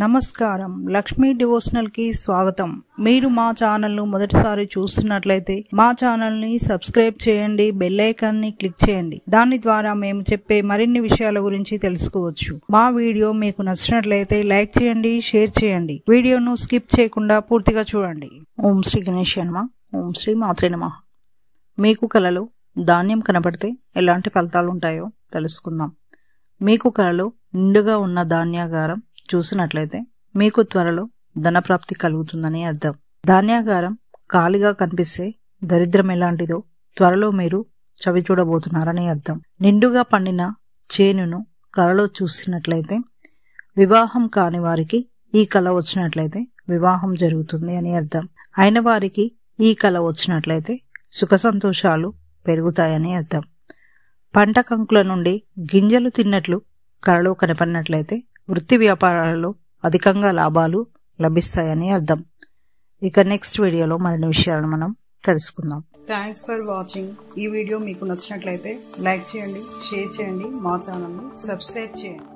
నమస్కారం, లక్ష్మీ డివోషనల్ కి స్వాగతం. మీరు మా ఛానల్ ను మొదటిసారి చూస్తున్నట్లయితే మా ఛానల్ ని సబ్స్క్రైబ్ చేయండి, బెల్ ఐకాన్ ని క్లిక్ చేయండి. దాని ద్వారా మేము చెప్పే మరిన్ని విషయాల గురించి తెలుసుకోవచ్చు. మా వీడియో మీకు నచ్చినట్లయితే లైక్ చేయండి, షేర్ చేయండి. వీడియోను స్కిప్ చేయకుండా పూర్తిగా చూడండి. ఓం శ్రీ గణేశాయ నమః. ఓం శ్రీ మాత్రే నమః. మీకు కలలో ధాన్యం కనబడితే ఎలాంటి ఫలితాలు ఉంటాయో తెలుసుకుందాం. మీకు కలలో నిండుగా ఉన్న ధాన్యాగారం చూసినట్లయితే మీకు త్వరలో ధనప్రాప్తి కలుగుతుందని అర్థం. ధాన్యాగారం ఖాళీగా కనిపిస్తే దరిద్రం ఎలాంటిదో త్వరలో మీరు చవి చూడబోతున్నారని అర్థం. నిండుగా పండిన చేనును కలలో చూసినట్లయితే వివాహం కాని వారికి ఈ కల వచ్చినట్లయితే వివాహం జరుగుతుంది అని అర్థం. అయిన వారికి ఈ కల వచ్చినట్లయితే సుఖ సంతోషాలు పెరుగుతాయని అర్థం. పంట కంకుల నుండి గింజలు తిన్నట్లు కలలో కనపడినట్లయితే వృత్తి వ్యాపారాలలో అధికంగా లాభాలు లభిస్తాయని అర్థం. ఇక నెక్స్ట్ వీడియోలో మరిన్ని విషయాలను మనం తెలుసుకుందాం. Thanks for watching. ఈ వీడియో మీకు నచ్చినట్లయితే లైక్ చేయండి, షేర్ చేయండి, మా ఛానల్ని సబ్స్క్రైబ్ చేయండి.